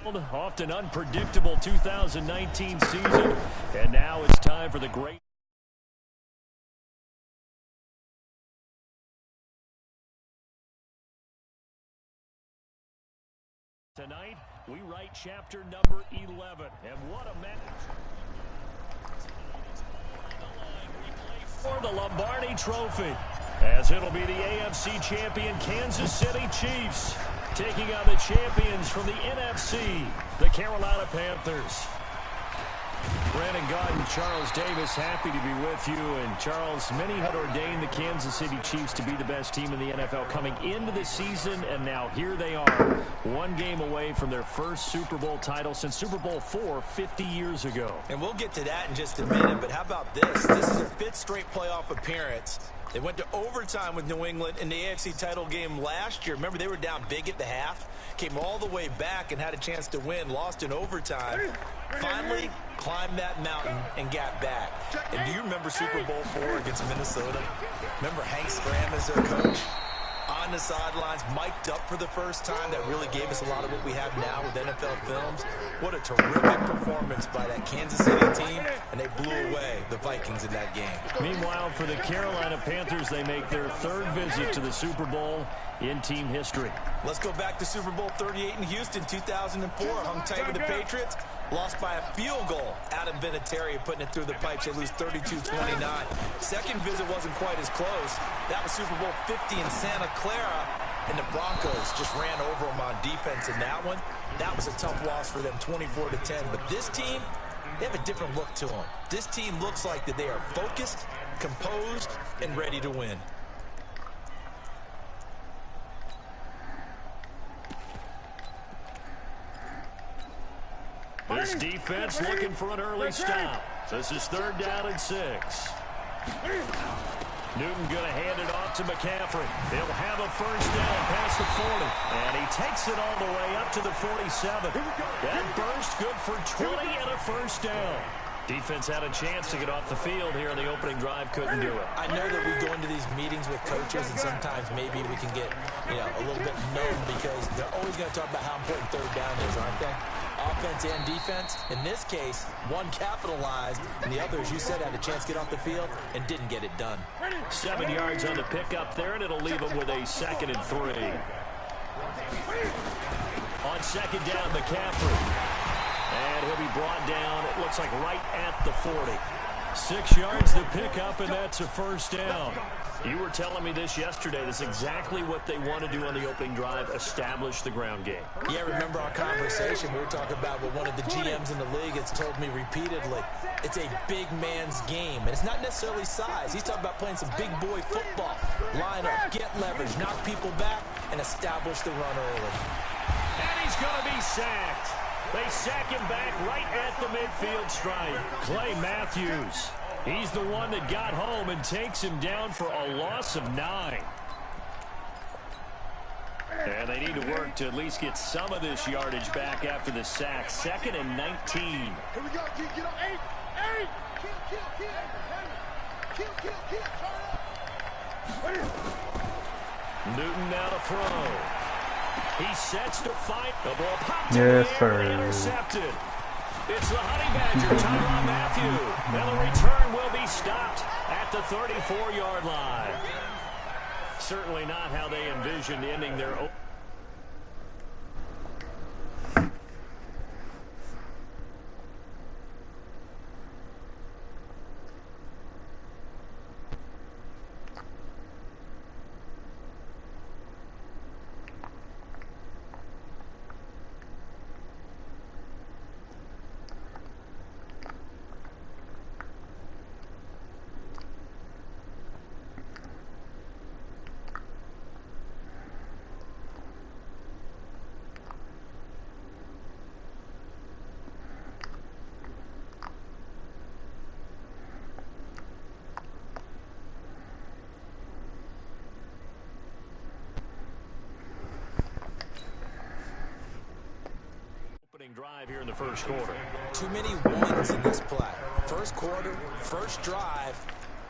Often unpredictable 2019 season, and now it's time for the great. Tonight, we write chapter number 11, and what a match for the Lombardi Trophy, as it'll be the AFC champion Kansas City Chiefs taking on the champions from the NFC, the Carolina Panthers. Brandon Gaudin, Charles Davis, happy to be with you. And Charles, many had ordained the Kansas City Chiefs to be the best team in the NFL coming into the season, and now here they are, one game away from their first Super Bowl title since Super Bowl IV 50 years ago. And we'll get to that in just a minute, but how about this? This is their 5th straight playoff appearance. They went to overtime with New England in the AFC title game last year. Remember, they were down big at the half, came all the way back and had a chance to win, lost in overtime. Finally climbed that mountain and got back. And do you remember Super Bowl IV against Minnesota? Remember Hank Stram as their coach? On the sidelines, mic'd up for the first time. That really gave us a lot of what we have now with NFL films. What a terrific performance by that Kansas City team, and they blew away the Vikings in that game. Meanwhile, for the Carolina Panthers, they make their 3rd visit to the Super Bowl in team history. Let's go back to Super Bowl 38 in Houston, 2004. Hung tight with the Patriots. Lost by a field goal. Adam Vinatieri putting it through the pipes. They lose 32-29. Second visit wasn't quite as close. That was Super Bowl 50 in Santa Clara. And the Broncos just ran over them on defense in that one. That was a tough loss for them, 24-10. But this team, they have a different look to them. This team looks like that they are focused, composed, and ready to win. This defense looking for an early stop. This is 3rd down and 6. Newton going to hand it off to McCaffrey. He'll have a first down past the 40. And he takes it all the way up to the 47. That burst good for 20 and a first down. Defense had a chance to get off the field here on the opening drive, couldn't do it. I know that we go into these meetings with coaches, and sometimes maybe we can get, a little bit numb because they're always going to talk about how important 3rd down is, aren't they? Offense and defense. In this case, one capitalized, and the other, as you said, had a chance to get off the field and didn't get it done. 7 yards on the pickup there, and it'll leave them with a 2nd and 3. On 2nd down, McCaffrey. And he'll be brought down, it looks like right at the 40. 6 yards to pick up, and that's a first down. You were telling me this yesterday. That's exactly what they want to do on the opening drive, establish the ground game. Yeah, remember our conversation. We were talking about what one of the GMs in the league has told me repeatedly. It's a big man's game, and it's not necessarily size. He's talking about playing some big boy football. Line up, get leverage, knock people back, and establish the run early. And he's going to be sacked. They sack him back right at the midfield stripe. Clay Matthews. He's the one that got home and takes him down for a loss of 9. And they need to work to at least get some of this yardage back after the sack. 2nd and 19. Here we go. Get on 8. Newton now to throw. He sets to fight. The ball popped Yes, in the sir. air and intercepted. It's the Honey Badger, Tyrann Mathieu. And the return will be stopped at the 34-yard line. Certainly not how they envisioned ending their open. Drive here in the first quarter. Too many ones in this play. First quarter, first drive,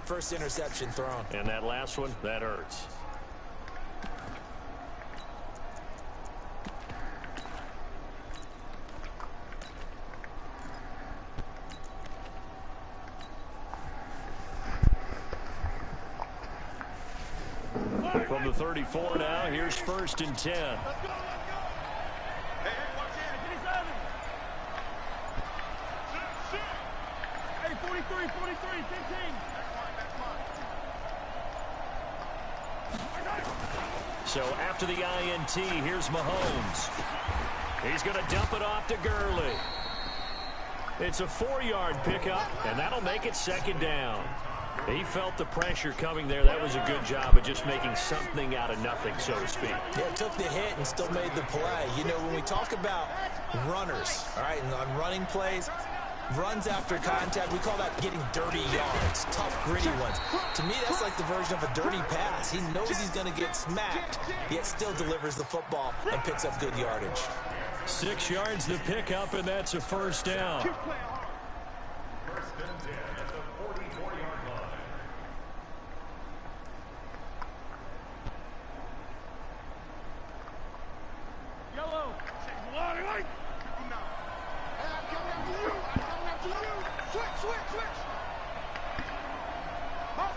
first interception thrown. And that last one, that hurts. From the 34 now, here's 1st and 10. Let's go. Hey, watch it. Hey, 43, 15. So after the INT, here's Mahomes. He's going to dump it off to Gurley. It's a 4-yard pickup, and that'll make it 2nd down. He felt the pressure coming there. That was a good job of just making something out of nothing, so to speak. Yeah, took the hit and still made the play. You know, when we talk about runners, all right, and on running plays, runs after contact, we call that getting dirty yards, tough, gritty ones. To me, that's like the version of a dirty pass. He knows he's going to get smacked, yet still delivers the football and picks up good yardage. 6 yards the pickup, and that's a 1st down. Yellow. Switch.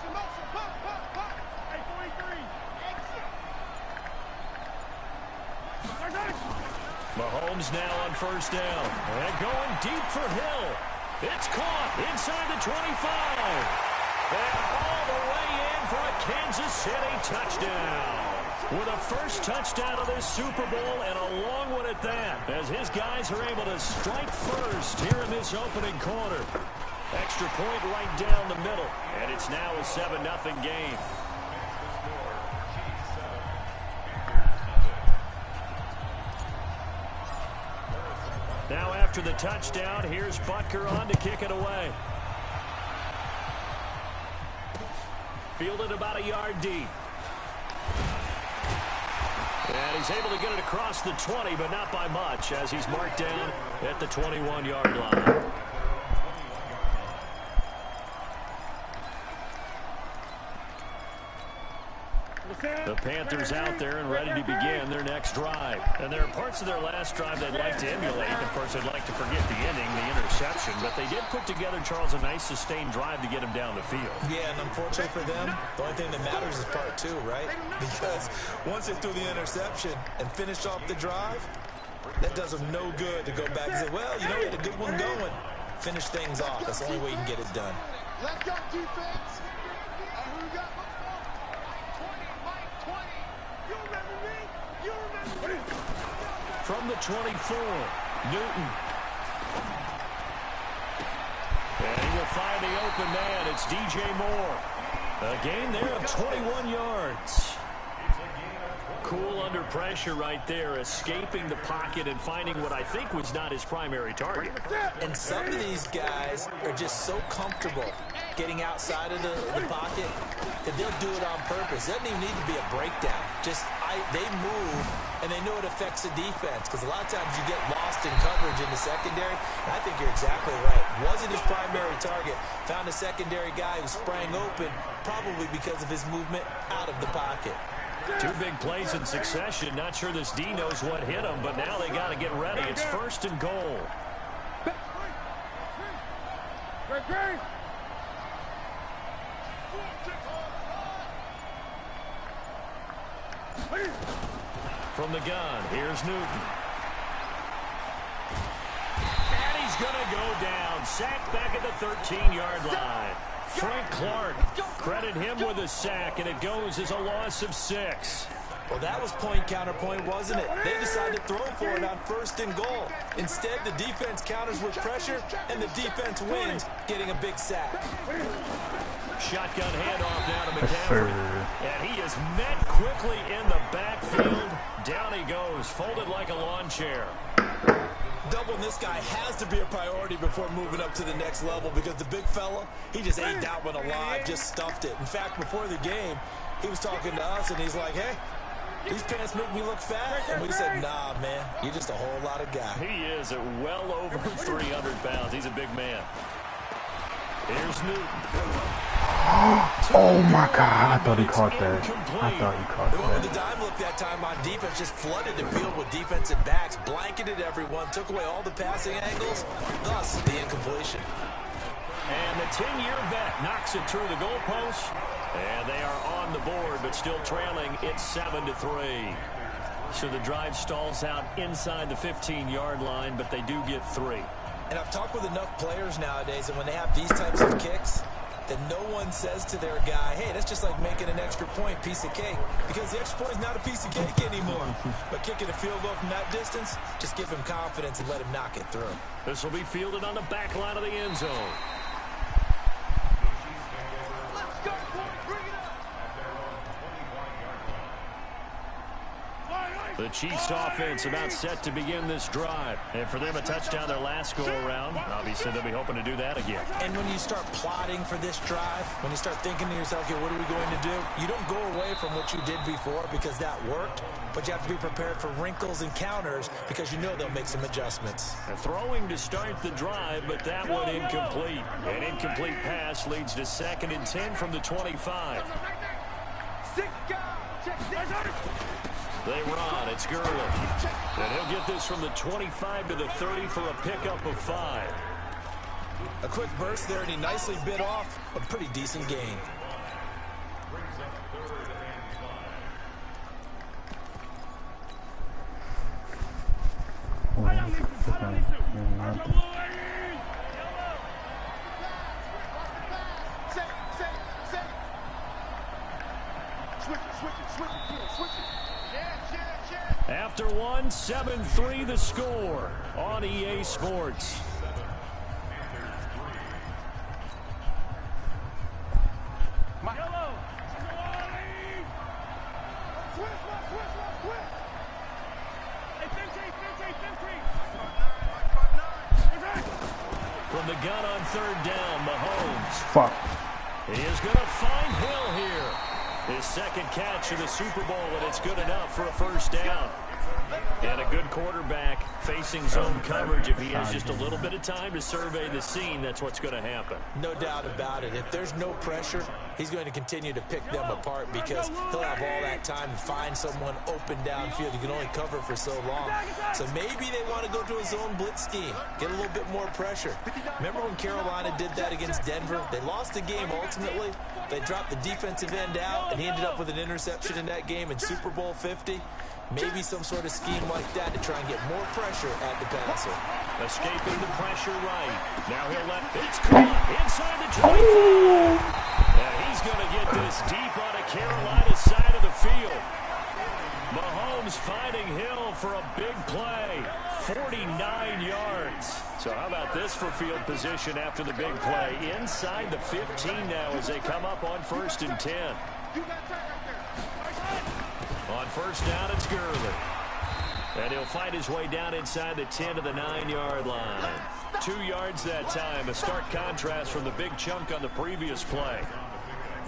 Motion. Pop. Hey, 43. Mahomes now on 1st down. And going deep for Hill. It's caught inside the 25. And all the way in for a Kansas City touchdown. With a 1st touchdown of this Super Bowl, and a long one at that, as his guys are able to strike first here in this opening quarter. Extra point right down the middle, and it's now a 7-0 game. Now after the touchdown, here's Butker on to kick it away. Fielded about a yard deep. And he's able to get it across the 20, but not by much, as he's marked down at the 21-yard line. The Panthers out there and ready to begin their next drive. And there are parts of their last drive they'd like to emulate. Of course, they'd like to forget the inning, the interception. But they did put together, Charles, a nice sustained drive to get him down the field. Yeah, and unfortunately for them, the only thing that matters is part 2, right? Because once they threw the interception and finished off the drive, that does them no good to go back and say, well, you know, we had a good one going. Finish things off. That's the only way you can get it done. Let's go, defense. Who got From the 24, Newton. And he will find the open man. It's DJ Moore. A gain there of 21 yards. Cool under pressure right there, escaping the pocket and finding what I think was not his primary target. And some of these guys are just so comfortable getting outside of the pocket that they'll do it on purpose. It doesn't even need to be a breakdown. Just they move, and they know it affects the defense, because a lot of times you get lost in coverage in the secondary. And I think you're exactly right. Wasn't his primary target. Found a secondary guy who sprang open, probably because of his movement out of the pocket. 2 big plays in succession. Not sure this D knows what hit him, but now they got to get ready. It's 1st and goal. From the gun, here's Newton. And he's going to go down. Sacked back at the 13-yard line. Frank Clark, credit him with a sack, and it goes as a loss of 6. Well, that was point counterpoint, wasn't it? They decided to throw for it on 1st and goal. Instead, the defense counters with pressure, and the defense wins, getting a big sack. Shotgun handoff now to McCaffrey. And he is met quickly in the backfield. Down he goes, folded like a lawn chair. Doubling this guy has to be a priority before moving up to the next level, because the big fella, he just ate that one alive, just stuffed it. In fact, before the game, he was talking to us, and he's like, hey, these pants make me look fat. And we said, nah, man, you're just a whole lot of guy. He is at well over 300 pounds. He's a big man. Here's Newton. Oh my God, I thought he caught that. I thought he caught They went with that. the dime look that time on defense, just flooded the field with defensive backs, blanketed everyone, took away all the passing angles, thus the incompletion. And the 10-year vet knocks it through the goalpost. And they are on the board, but still trailing. It's 7-3. So the drive stalls out inside the 15-yard line, but they do get 3. And I've talked with enough players nowadays, and when they have these types of kicks, that no one says to their guy, hey, that's just like making an extra point, piece of cake. Because the extra point is not a piece of cake anymore. But kicking a field goal from that distance, just give him confidence and let him knock it through. This will be fielded on the back line of the end zone. The Chiefs offense about set to begin this drive. And for them, a touchdown their last go-around. Obviously, they'll be hoping to do that again. And when you start plotting for this drive, when you start thinking to yourself, okay, what are we going to do? You don't go away from what you did before because that worked. But you have to be prepared for wrinkles and counters because you know they'll make some adjustments. Throwing to start the drive, but that one incomplete. An incomplete pass leads to 2nd and 10 from the 25. They run. It's Gurley. And he'll get this from the 25 to the 30 for a pickup of 5. A quick burst there, and he nicely bit off a pretty decent gain. After one, 7-3 the score on EA Sports. From the gun on 3rd down, Mahomes. Fuck. He is going to find Hill here. His 2nd catch of the Super Bowl, and it's good enough for a 1st down. And a good quarterback facing zone coverage. If he has just a little bit of time to survey the scene, that's what's going to happen. No doubt about it. If there's no pressure, he's going to continue to pick them apart because he'll have all that time to find someone open downfield. You can only cover for so long. So maybe they want to go to a zone blitz scheme, get a little bit more pressure. Remember when Carolina did that against Denver? They lost the game ultimately. They dropped the defensive end out, and he ended up with an interception in that game in Super Bowl 50. Maybe some sort of scheme like that to try and get more pressure at the passer. Escaping the pressure right. Now he'll let it's caught inside the 25. And he's going to get this deep on the Carolina side of the field. Mahomes finding Hill for a big play. 49 yards. So how about this for field position after the big play? Inside the 15 now as they come up on 1st and 10. On 1st down, it's Gurley. And he'll fight his way down inside the 10 to the 9-yard line. 2 yards that time. A stark contrast from the big chunk on the previous play.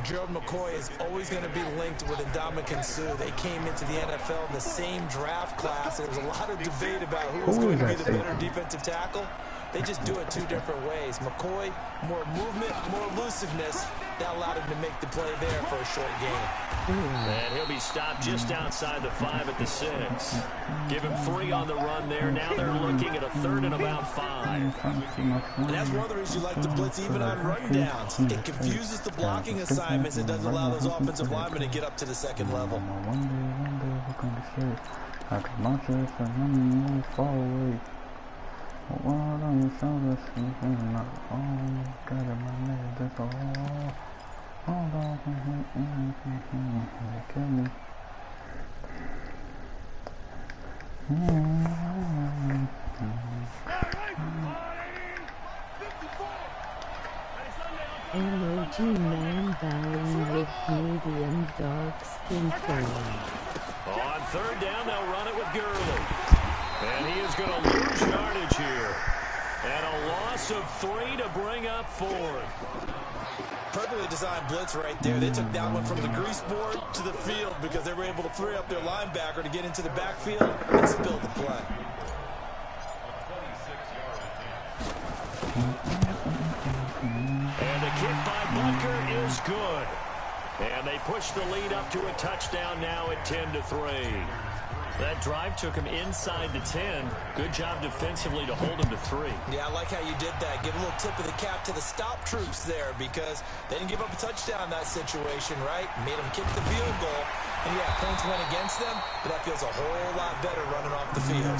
Gerald McCoy is always going to be linked with Ndamukong Suh. They came into the NFL in the same draft class. There was a lot of debate about who was going to be the better defensive tackle. They just do it 2 different ways. McCoy, more movement, more elusiveness. That allowed him to make the play there for a short gain. And he'll be stopped just outside the 5 at the 6. Give him 3 on the run there. Now they're looking at a 3rd and about 5. And that's one of the reasons you like to blitz even on run downs. It confuses the blocking assignments. It doesn't allow those offensive linemen to get up to the 2nd level. Emoji man bowing with medium dog skin tone. On 3rd down, they'll run it with Gurley. And he is going to lose yardage here. And a loss of 3 to bring up 4th. Perfectly designed blitz right there. They took that one from the grease board to the field because they were able to free up their linebacker to get into the backfield and spill the play. And the kick by Butker is good. And they push the lead up to a touchdown now at 10-3. That drive took him inside the 10. Good job defensively to hold him to 3. Yeah, I like how you did that. Give a little tip of the cap to the stop troops there because they didn't give up a touchdown in that situation, right? Made them kick the field goal. And, yeah, points went against them, but that feels a whole lot better running off the field.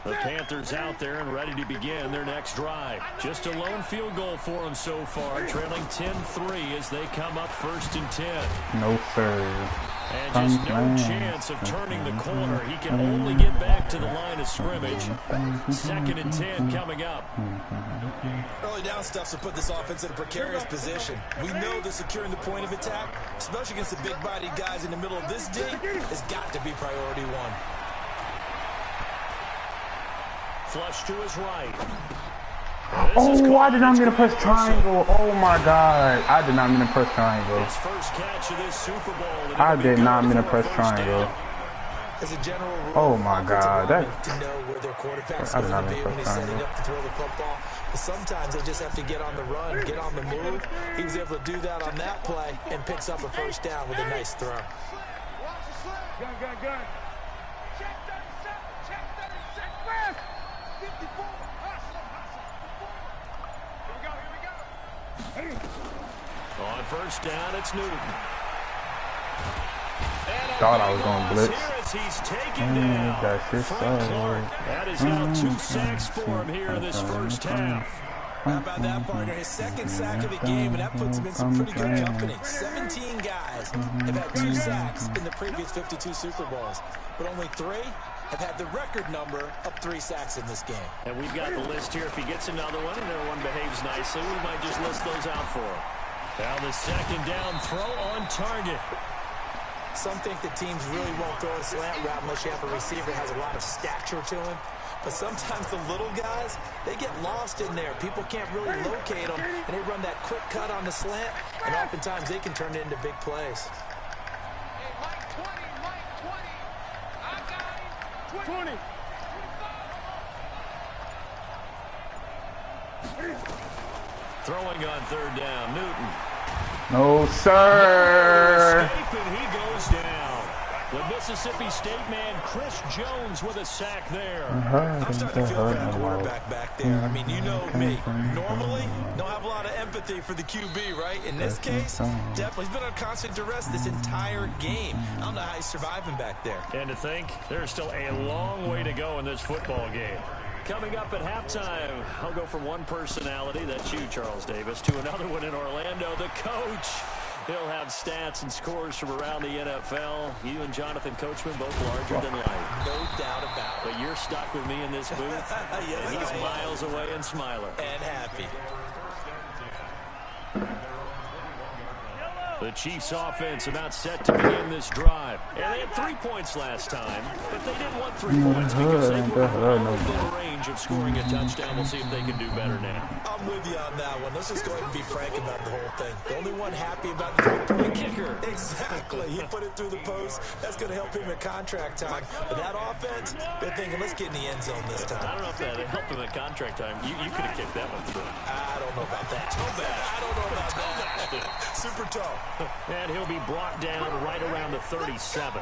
The Panthers out there and ready to begin their next drive. Just a lone field goal for them so far, trailing 10-3 as they come up 1st and 10. No, sir. And just no chance of turning the corner. He can only get back to the line of scrimmage. 2nd and 10 coming up. Early down stuff to put this offense in a precarious position. We know that securing the point of attack, especially against the big-bodied guys in the middle of this dig, has got to be priority 1. Flush to his right. Oh, I did not mean to press triangle. Oh, my God. I did not mean to press triangle. His first catch of this Super Bowl. I did not mean to press triangle. As a general rule, oh, my God. To know where their quarterback's going to be when he's setting up to throw the football. But sometimes they just have to get on the run, get on the move. He was able to do that on that play and picks up a first down with a nice throw. Gun. Check 37. Check 36. 54. Here we go. On first down, it's Newton. Thought I was going to blitz. He's taken down. That's his side. That is now 2 sacks for him here in this first half. How about that, partner? His 2nd sack of the game, and that puts him in some pretty good company. 17 guys have had 2 sacks in the previous 52 Super Bowls, but only 3 have had the record number of 3 sacks in this game. And we've got the list here. If he gets another one and everyone behaves nicely, we might just list those out for him. Now the 2nd down throw on target. Some think that teams really won't throw a slant route unless you have a receiver that has a lot of stature to him. But sometimes the little guys, they get lost in there. People can't really locate them, and they run that quick cut on the slant, and oftentimes they can turn it into big plays. Hey, Mike 20. I got him. 20. Throwing on 3rd down, Newton. No, sir. Escape, and he goes down. The Mississippi State man, Chris Jones, with a sack there. I'm starting to feel for that quarterback back there. I mean, you know me. Normally, don't have a lot of empathy for the QB, right? In this case, definitely. He's been on constant duress this entire game. I don't know how he's surviving back there. And to think, there's still a long way to go in this football game. Coming up at halftime, I'll go from one personality, that's you, Charles Davis, to another one in Orlando, the coach. He'll have stats and scores from around the NFL. You and Jonathan Coachman, both larger than life. No doubt about it. But you're stuck with me in this booth, yes, and he's miles away and smiling. And happy. The Chiefs offense about set to begin this drive. And they had 3 points last time, but they didn't want 3 points because they were within range of scoring a touchdown. We'll see if they can do better now. I'm with you on that one. Let's just go ahead and be frank about the whole thing. The only one happy about the three-point kicker. Exactly. He put it through the post. That's going to help him at contract time. But that offense, they're thinking, let's get in the end zone this time. I don't know if that helped him at contract time. You could have kicked that one through. I don't know about that. I don't know about that. Super tall. And he'll be brought down right around the 37.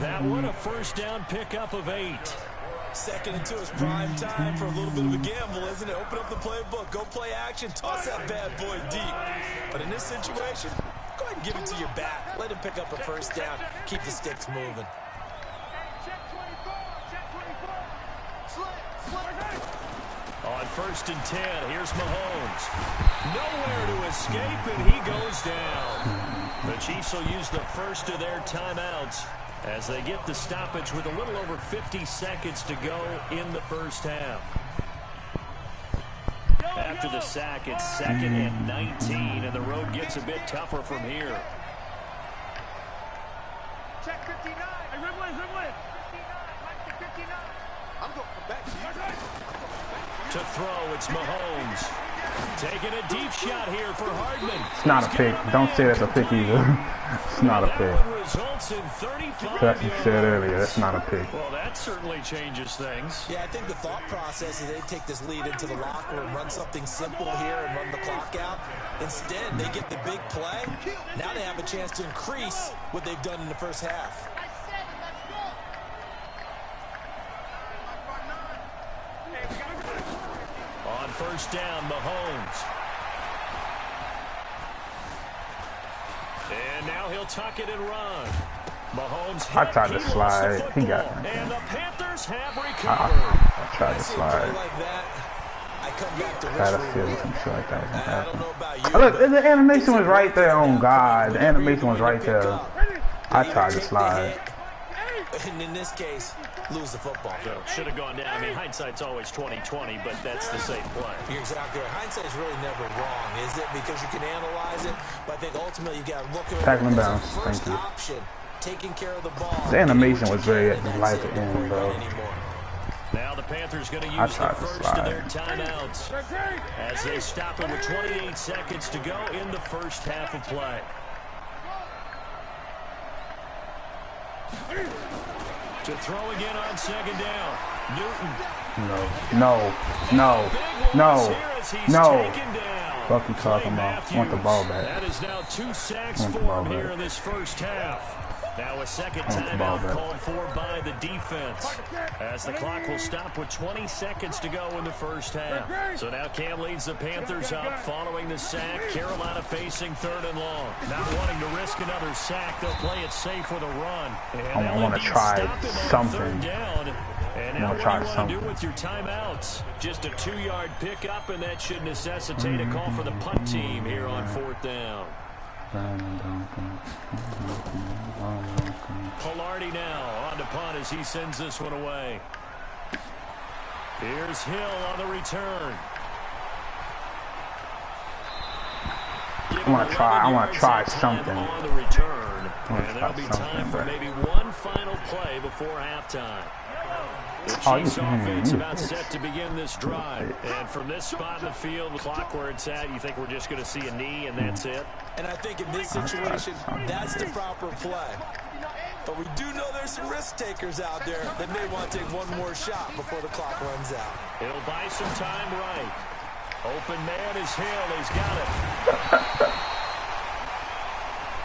That one, a first down pickup of 8. 2nd and 2 is prime time for a little bit of a gamble, isn't it? Open up the playbook, go play action, toss that bad boy deep. But in this situation, go ahead and give it to your back. Let him pick up a first down. Keep the sticks moving. Check 24. Check 24. Slip. On 1st and 10, here's Mahomes. Nowhere to escape, and he goes down. The Chiefs will use the first of their timeouts as they get the stoppage with a little over 50 seconds to go in the first half. After the sack, it's 2nd and 19, and the road gets a bit tougher from here. Check 59. Hey, Ridley. 59. Mike, 59. I'm going back to you. To throw, it's Mahomes. Taking a deep shot here for Hardman. It's not a pick. Don't say that's a pick either. It's not a pick. That one results in 35 That's what you said earlier. That's not a pick. Well, that certainly changes things. Yeah, I think the thought process is they take this lead into the locker room, run something simple here and run the clock out. Instead, they get the big play. Now they have a chance to increase what they've done in the first half. On first down, Mahomes. And now he'll tuck it and run. Mahomes. I tried to slide. He got it. And the Panthers have recovered. I tried to slide. Like that, I come back to I had a feeling some shit like that was gonna I don't happen. know about you, Look, but the animation was right there. Oh God, the animation was right there. I tried to slide. And in this case, lose the football. So should have gone down. I mean, hindsight's always 20/20, but that's the safe play. You're exactly right. Hindsight's really never wrong, is it? Because you can analyze it, but I think ultimately you got to look at it Tackling as a bounce. first Thank you. option. Taking care of the ball. The animation was very light at the end, bro. Now the Panthers going to I use the tried to first of their slide. timeouts as they stop it with 28 seconds to go in the first half of play. To throw again on second down. Newton. No. Fuck you talking about? I want the ball back. That is now 2 sacks for him here in this first half. Now a second timeout called for by the defense as the clock will stop with 20 seconds to go in the first half. So now Cam leads the Panthers up following the sack. Carolina facing 3rd and long. Not wanting to risk another sack, they'll play it safe with a run. And I want to try something. And now what do you want to do with your timeouts? Just a 2-yard pickup, and that should necessitate a call for the punt team here on 4th down. Pilardi now on to punt as he sends this one away. Here's Hill on the return. I want to try something. On the return, and there'll be time for maybe one final play before halftime. The Chiefs offense about set to begin this drive. And from this spot in the field, the clock where it's at, you think we're just going to see a knee and that's it? And I think in this situation, that's the proper play. But we do know there's some risk takers out there that may want to take one more shot before the clock runs out. It'll buy some time right. Open man is Hill. He's got it.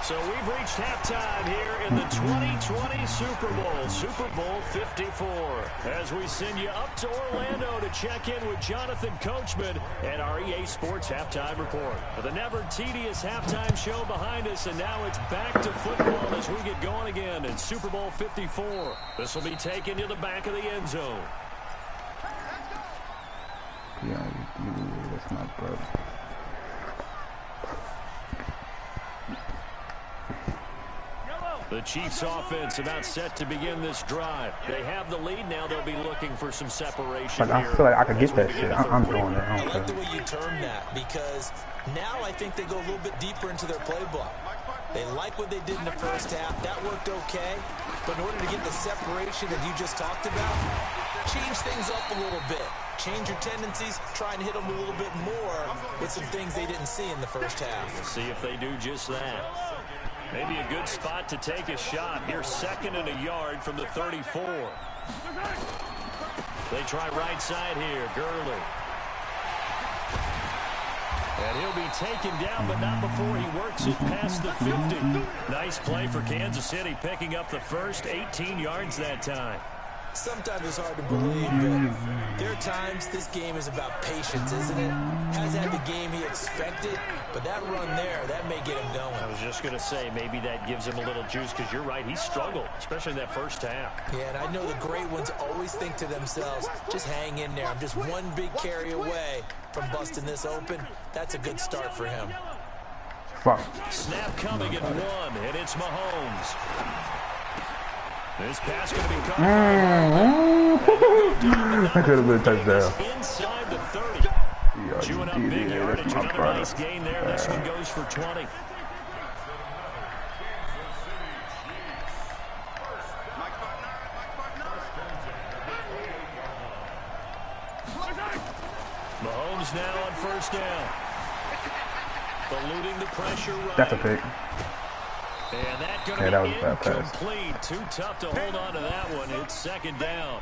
So we've reached halftime here in the 2020 Super Bowl, Super Bowl 54. As we send you up to Orlando to check in with Jonathan Coachman and our EA Sports Halftime Report. With a never tedious halftime show behind us, and now it's back to football as we get going again in Super Bowl 54. This will be taken to the back of the end zone. Yeah, that's my brother. The Chiefs offense about set to begin this drive. They have the lead now. They'll be looking for some separation Like, I feel like I could get that shit. I'm doing it. I like the way you term that because now I think they go a little bit deeper into their playbook. They like what they did in the first half. That worked okay. But in order to get the separation that you just talked about, change things up a little bit. Change your tendencies. Try and hit them a little bit more with some things they didn't see in the first half. We'll see if they do just that. Maybe a good spot to take a shot. Here's 2nd and a yard from the 34. They try right side here. Gurley. And he'll be taken down, but not before he works it past the 50. Nice play for Kansas City, picking up the first 18 yards that time. Sometimes it's hard to believe, but there are times this game is about patience, isn't it? Has had the game he expected, but that run there, that may get him going. I was just going to say, maybe that gives him a little juice, because you're right, he struggled, especially in that first half. Yeah, and I know the great ones always think to themselves, just hang in there. I'm just one big carry away from busting this open. That's a good start for him. Fuck. Snap coming at 1, and it's Mahomes. This pass going to be caught. That could have been a touchdown. Inside the 30. Chewing up big yardage. Another nice gain there. This one goes for 20. Mahomes now on first down. eluding the pressure right. That's a pick. And that going Yeah, that was to a be bad pass. incomplete. Too tough to hold on to that one. It's second down.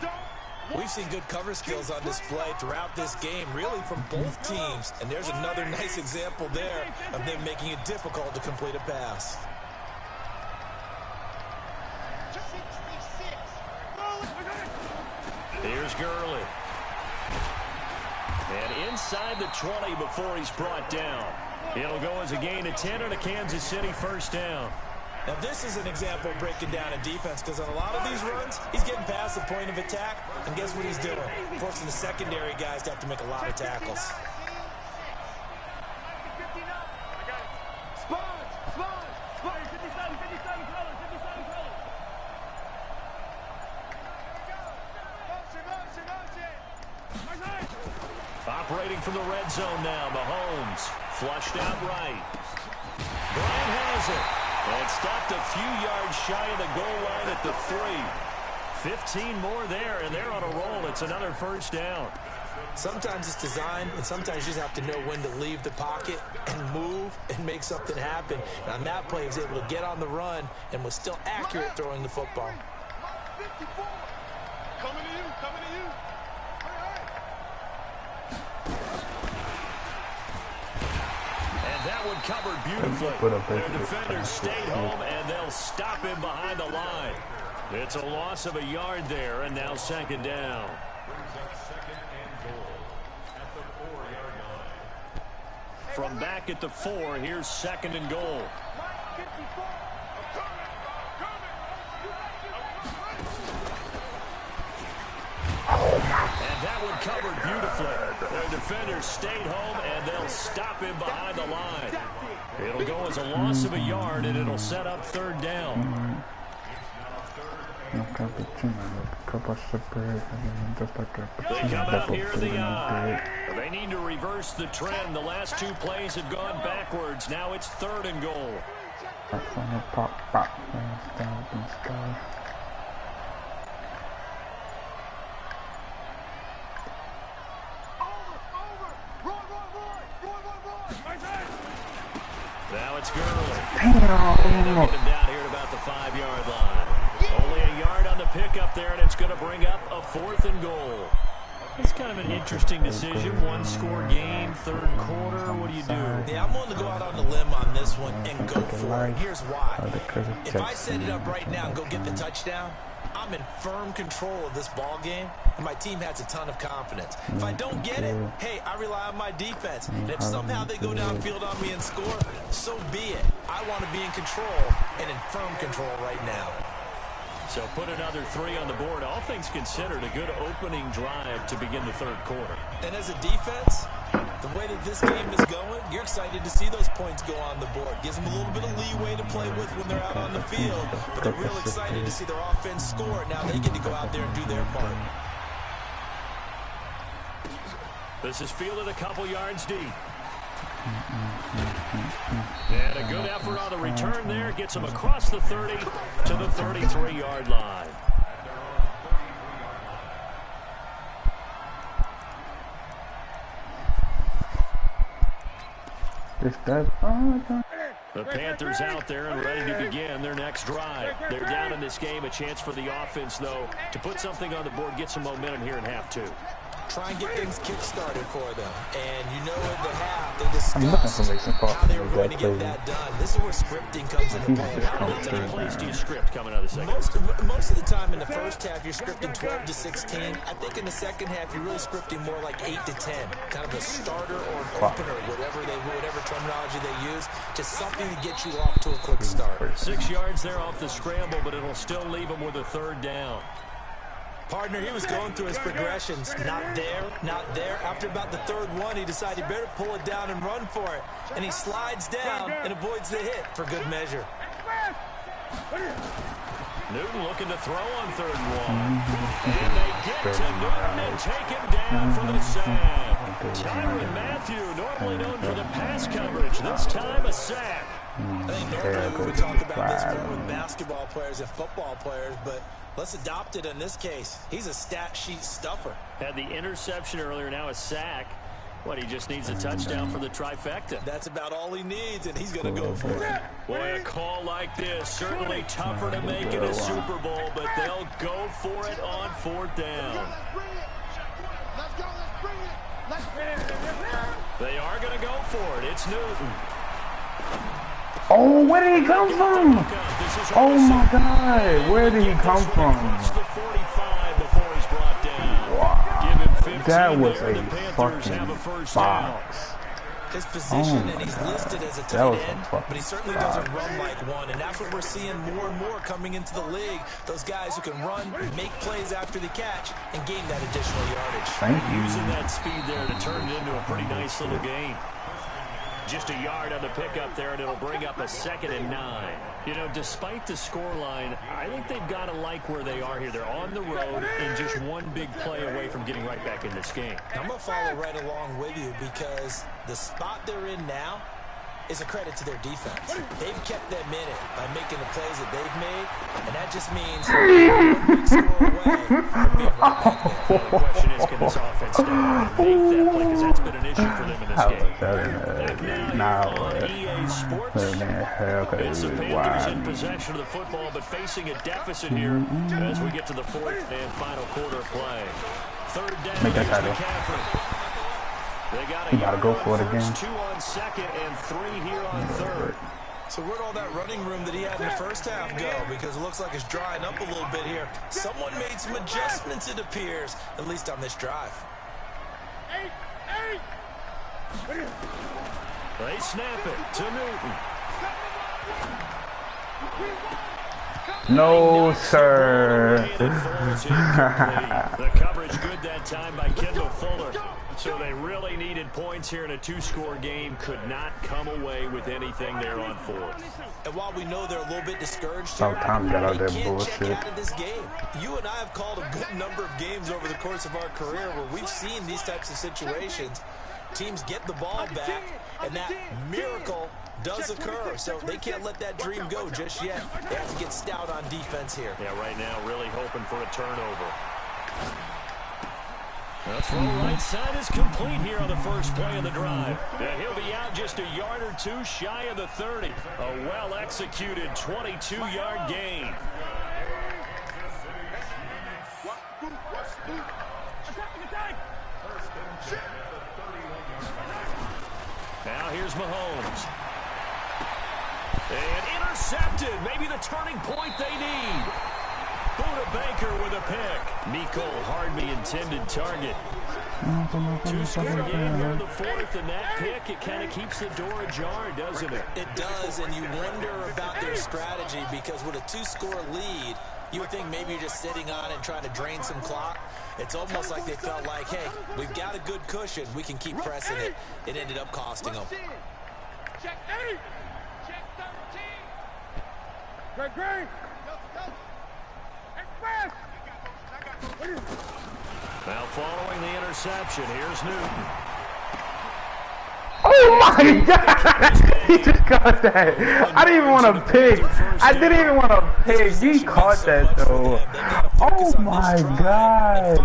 We've seen good cover skills on display throughout this game, really from both teams. And there's another nice example there of them making it difficult to complete a pass. Here's Gurley. And inside the 20 before he's brought down. It'll go as a gain of 10 and a Kansas City first down. Now, this is an example of breaking down a defense because on a lot of these runs, he's getting past the point of attack, and guess what he's doing? Forcing the secondary guys to have to make a lot of tackles. Operating from the red zone now, Mahomes. Flushed out right. Bryant has it. And stopped a few yards shy of the goal line at the 3. 15 more there, and they're on a roll. It's another first down. Sometimes it's designed, and sometimes you just have to know when to leave the pocket and move and make something happen. And on that play, he was able to get on the run and was still accurate throwing the football. Coming to you, coming to you. That one covered beautifully. Their defenders stayed home, and they'll stop him behind the line. It's a loss of a yard there, and now second down. From back at the 4, here's second and goal. And that one covered beautifully. Their defenders stayed home, and they'll stop him behind the line. It'll go as a loss of a yard, and it'll set up third down. They come out here in the eye. They need to reverse the trend. The last 2 plays have gone backwards. Now it's third and goal. Now it's Gurley. Getting down here at about the 5-yard line. Only a yard on the pickup there, and it's going to bring up a 4th and goal. It's kind of an interesting decision. 1-score game, third quarter. What do you do? Yeah, I'm willing to go out on the limb on this one and go for it. Here's why. If I set it up right now and go get the touchdown, I'm in firm control of this ball game, and my team has a ton of confidence. If I don't get it, hey, I rely on my defense. And if somehow they go downfield on me and score, so be it. I want to be in control and in firm control right now. So put another 3 on the board. All things considered, a good opening drive to begin the third quarter. And as a defense, the way that this game is going, you're excited to see those points go on the board. Gives them a little bit of leeway to play with when they're out on the field. But they're real excited to see their offense score. Now they get to go out there and do their part. This is fielded a couple yards deep. And a good effort on the return there. Gets him across the 30 to the 33-yard line. The Panthers out there and ready to begin their next drive. They're down in this game. A chance for the offense, though, to put something on the board, get some momentum here in half 2. Try and get things kick-started for them. And you know in the half, they discussed how they were going to get that done. This is where scripting comes into play. How many plays do you script coming out of the second? Most of the time in the first half, you're scripting 12 to 16. I think in the second half, you're really scripting more like 8 to 10. Kind of a starter or an opener, whatever terminology they use. Just something to get you off to a quick start. 6 yards there off the scramble, but it'll still leave him with a third down. Partner, he was going through his progressions. Not there, not there. After about the third one, he decided he better pull it down and run for it. And he slides down and avoids the hit for good measure. Newton looking to throw on 3rd and 1. And they get to Newton and take him down for the sack. Tyrann Mathieu, normally known for the pass coverage. This time a sack. I think normally we would talk about this more with basketball players and football players, but let's adopt it in this case. He's a stat sheet stuffer. Had the interception earlier, now a sack. What, he just needs a touchdown for the trifecta. That's about all he needs, and he's going to go for it. Boy, a call like this, certainly tougher to make in a Super Bowl, but they'll go for it on 4th down. They are going to go for it. It's Newton. Oh, where did he come from? Oh my God, where did he come from? Wow, that was a fucking box. His position, and he's listed as a tight end, but he certainly doesn't run like one, and that's what we're seeing more and more coming into the league. Those guys who can run, make plays after the catch, and gain that additional yardage. Thank you. Using that speed there to turn it into a pretty nice little gain. Just a yard on the pickup there, and it'll bring up a 2nd and 9. You know, despite the scoreline, I think they've got to like where they are here. They're on the road and just one big play away from getting right back in this game. I'm going to follow right along with you because the spot they're in now is a credit to their defense. They've kept them in it by making the plays that they've made, and that just means one big score away from being right back there. The question is, can this offense stay on and make that play, because that's been an issue for them in this game. Now here on EA Sports, it's the Panthers in possession of the football, but facing a deficit here as we get to the 4th and final quarter play. 3rd down, here's McCaffrey. They got you gotta go for it again. 2 on 2nd and 3 here on 3rd. So where'd all that running room that he had in the first half go? Because it looks like it's drying up a little bit here. Someone made some adjustments, it appears, at least on this drive. They snap it to Newton. No, sir. The coverage good that time by Kendall Fuller. So they really needed points here in a 2-score game. Could not come away with anything there on 4th. And while we know they're a little bit discouraged here, Tom got out they that can't bullshit. check out of this game. You and I have called a good number of games over the course of our career where we've seen these types of situations. Teams get the ball back, and that miracle does occur. So they can't let that dream go just yet. They have to get stout on defense here. Yeah, right now really hoping for a turnover. The throw right side is complete here on the first play of the drive. He'll be out just a yard or 2 shy of the 30. A well-executed 22-yard gain. Now here's Mahomes. And intercepted. Maybe the turning point they need. Buda Baker with a pick. Mecole Hardman intended target. 2-score game here in the 4th, and that pick, it kind of keeps the door ajar, doesn't it? It does, and you wonder about their strategy because with a 2-score lead, you would think maybe you're just sitting on it and trying to drain some clock. It's almost like they felt like, hey, we've got a good cushion. We can keep pressing it. It ended up costing them. Check 8. Check 13. Great. Now following the interception, here's Newton. Oh my God! He just caught that. I didn't even want to pick. I didn't even want to pick. He caught that though. Oh my God!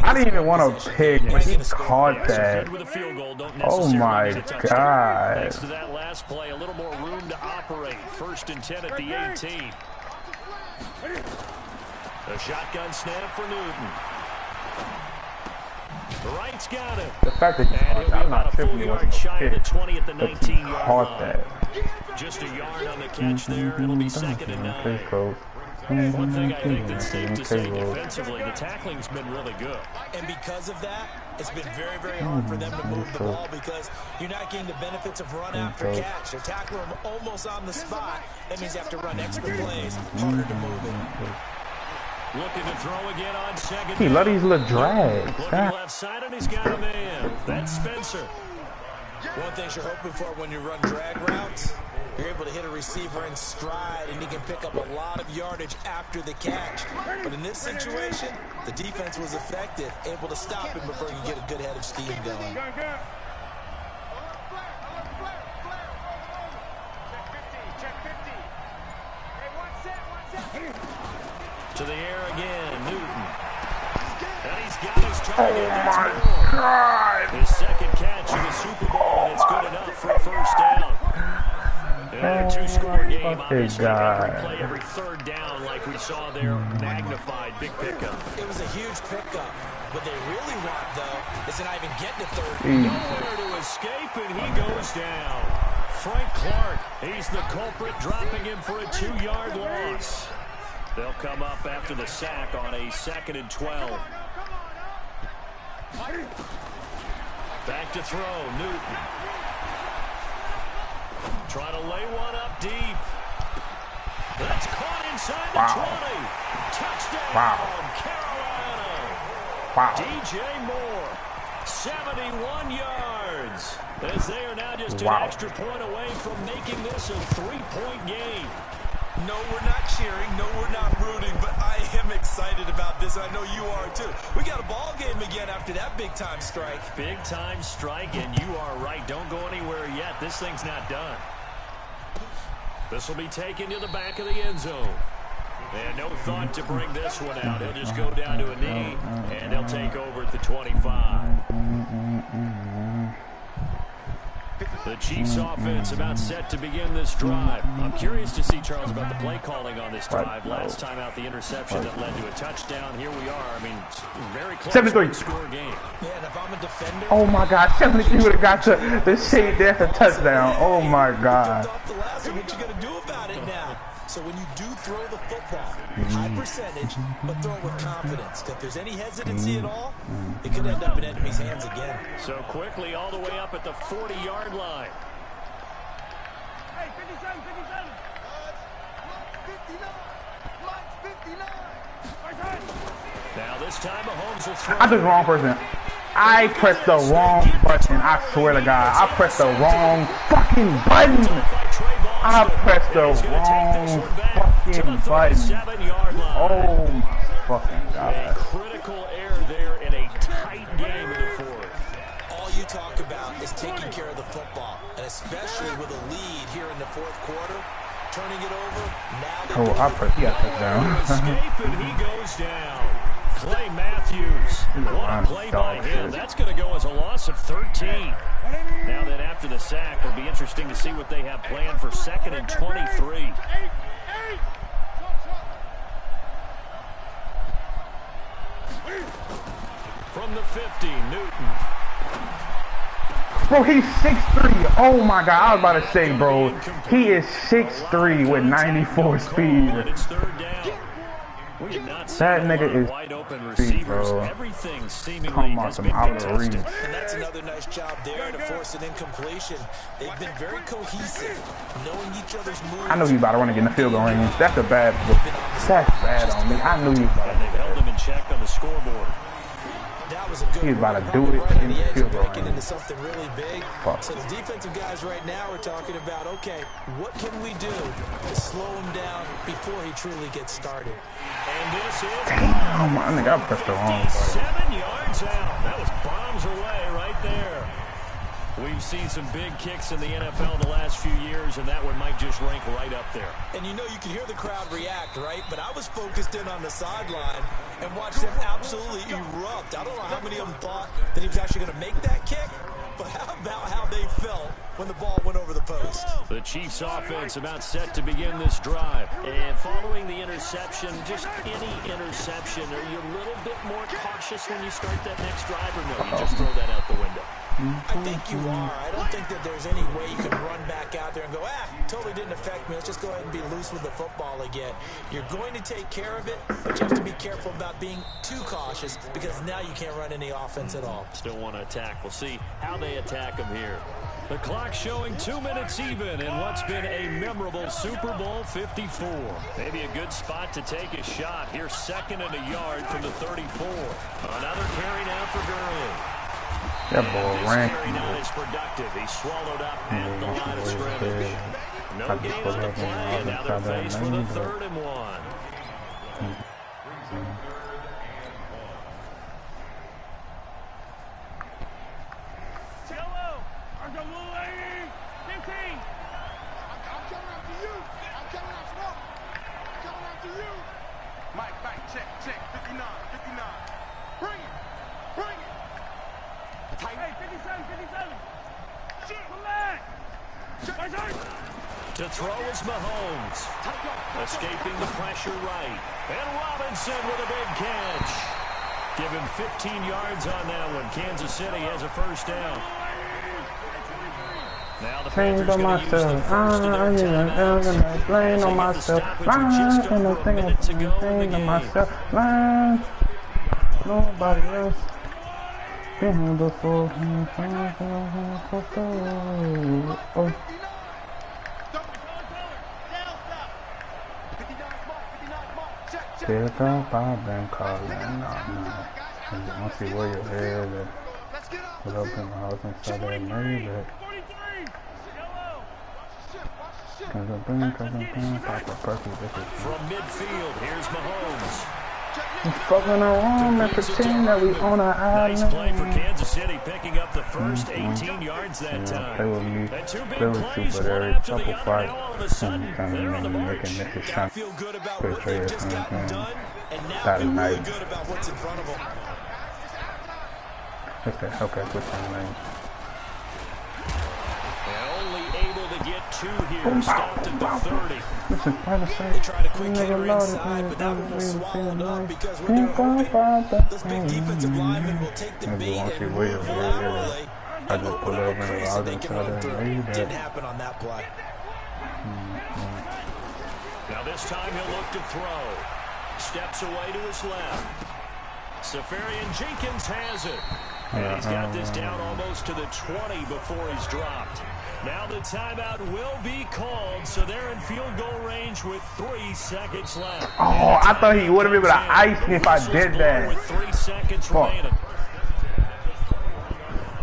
I didn't even want to pick, but he caught that. Oh my God! Thanks to that last play, a little more room to operate. 1st and 10 at the 18. A shotgun snap for Newton. Wright's got it. The fact that he caught that, I'm not tripping. He wasn't shy of the pick. 20 at the But 19 he caught that. Just a yard on the catch there. It'll be 2nd and 9. One thing I think that's safe to say defensively, the tackling's been really good. And because of that, it's been very, very hard for them to move the ball because you're not getting the benefits of run after catch. They're tackling them almost on the spot. That means you have to run extra plays, harder to move it. Looking to throw again on 2nd. He let these little drags. Looking left side, and he's got a man. That's Spencer. One thing you're hoping for when you run drag routes, you're able to hit a receiver in stride, and he can pick up a lot of yardage after the catch. But in this situation, the defense was effective, able to stop him before he could get a good head of steam going. To the air again, Newton. And he's got his target. Oh my God! His 2nd game. Fucking Obviously, God. every play, every third down, like we saw there, magnified. Big pickup. It was a huge pickup. What they really want, though, is to not even get to third. Nowhere to escape, and he goes down. Frank Clark, he's the culprit, dropping him for a 2-yard loss. They'll come up after the sack on a 2nd and 12. Back to throw, Newton. Trying to lay one up deep. That's caught inside the 20. Touchdown, Carolina. DJ Moore, 71 yards. As they are now just an extra point away from making this a 3-point game. No, we're not cheering. No, we're not rooting. But I am excited about this. I know you are, too. We got a ball game again after that big-time strike. Big-time strike, and you are right. Don't go anywhere yet. This thing's not done. This will be taken to the back of the end zone. And no thought to bring this one out. He'll just go down to a knee, and he'll take over at the 25. The Chiefs offense about set to begin this drive. I'm curious to see, Charles, about the play calling on this drive. Last time out, the interception that led to a touchdown. Here we are. I mean, very close 73. score game. Yeah, and if I'm a defender... Oh, my God. 73 would have got the shade there for touchdown. Oh, my God. What you going to do about it now? So when you do throw the football, high percentage, but throw it with confidence. If there's any hesitancy at all, it could end up in enemy's hands again. So quickly all the way up at the 40-yard line. Hey, 57, 57. 59. Now this time Mahomes will throw. I took the wrong person. I pressed the wrong button. I swear to God. I pressed the wrong fucking button. I pressed the wrong fucking button. Oh my fucking A God. critical error there in a tight game in the fourth. All you talk about is taking care of the football, and especially with a lead here in the fourth quarter, turning it over. Now Oh, I pressed the touchdown. Escape, and he goes down. Clay Matthews. What a play by him. That's going to go as a loss of 13. Now that after the sack, it'll be interesting to see what they have planned for 2nd and 23. From the 50, Newton. Bro, he's 6'3". Oh my God, I was about to say, bro, he is 6'3" with 94 speed. It's 3rd down. We did not see That nigga is wide open speed, receivers. bro. Everything seemingly Come on, has some been out of contested. reach. And that's another nice job there to force an incompletion. They've been very cohesive, knowing each other's moves. I knew he about to run to get in the field goal range. That's on me. I knew he was about to They've held them in check on the scoreboard. That was a good He's about to run, do it right on in the the edge field of goal breaking range. into something really big. Fuck. So the defensive guys right now are talking about, okay, what can we do to slow him down before he truly gets started? And this is Damn, my nigga, I pressed the wrong button. 7 yards out. That was bombs away right there. We've seen some big kicks in the NFL the last few years, and that one might just rank right up there. And you know you can hear the crowd react, right? But I was focused in on the sideline and watched them absolutely erupt. I don't know how many of them thought that he was actually going to make that kick, but how about how they felt when the ball went over the post? The Chiefs offense about set to begin this drive. And following the interception, just any interception, are you a little bit more cautious when you start that next drive, or no? You just throw that out the window? I think you are. I don't think that there's any way you can run back out there and go, totally didn't affect me. Let's just go ahead and be loose with the football again. You're going to take care of it, but you have to be careful about being too cautious because now you can't run any offense at all. Still want to attack. We'll see how they attack them here. The clock showing 2 minutes even in what's been a memorable Super Bowl 54. Maybe a good spot to take a shot. Here's 2nd and a yard from the 34. Another carry now for Gurley. That ball ran. Carry now is productive. He swallowed up at the line of scrimmage. No gain on the play, and now they're faced with a 3rd and 1. Mike, check, 59. Bring it. Tight. Hey, 57. Shoot. Relax. To throw is Mahomes. Escaping the pressure right. And Robinson with a big catch. Give him 15 yards on that one. Kansas City has a first down. Now the Panthers going to use the first of their timeouts. Playing on myself. Just over a minute to go in the game. Nobody else. Been before. Pick up, I've been calling. I see where your head is. Put up in the house inside that neighbor. From midfield, here's Mahomes. We're fucking around and pretend that we on an island. Nice play for Kansas City, picking up the first 18 yards that time. Play with me. Play with you, but every couple fights, They're on the march. Gotta feel good about what they've just gotten done, and now feel really good about what's in front of them. Okay, put some lane. Only able to get two here, stopped at the 30. They tried a quick hitter inside, but that one was swallowed up because when they're open, those big defensive linemen will take the beat and move laterally. And open up a crease so they can run through. Didn't happen on that play. Now this time he'll look to throw. Steps away to his left. Safarian Jenkins has it. And he's got this down almost to the 20 before he's dropped. Now the timeout will be called, so they're in field goal range with 3 seconds left. Oh, I thought he would have been able to ice me if I did that. With 3 seconds remaining.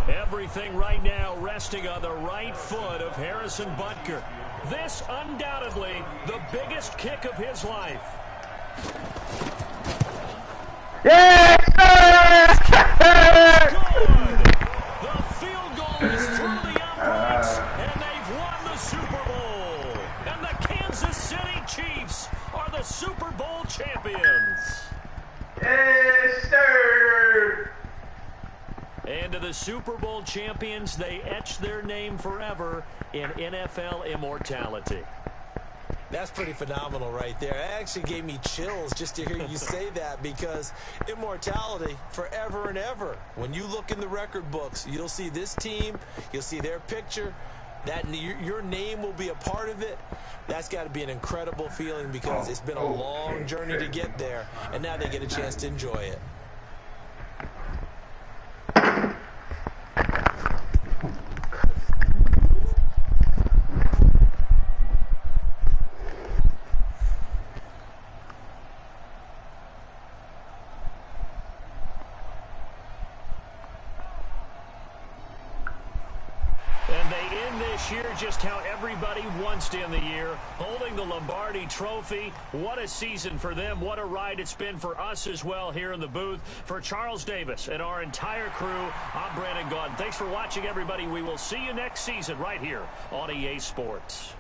Everything right now resting on the right foot of Harrison Butker. This undoubtedly the biggest kick of his life. Yes, sir! The field goal is through the uprights, and they've won the Super Bowl. And the Kansas City Chiefs are the Super Bowl champions. Yes, sir! And to the Super Bowl champions, they etch their name forever in NFL immortality. That's pretty phenomenal right there. It actually gave me chills just to hear you say that, because immortality forever and ever. When you look in the record books, you'll see this team, you'll see their picture, that your name will be a part of it. That's got to be an incredible feeling, because it's been a long journey to get there, and now they get a chance to enjoy it. Year just how everybody wants to end the year, holding the Lombardi Trophy. What a season for them. What a ride it's been for us as well here in the booth. For Charles Davis and our entire crew, I'm Brandon Gaudin. Thanks for watching, everybody. We will see you next season right here on EA Sports.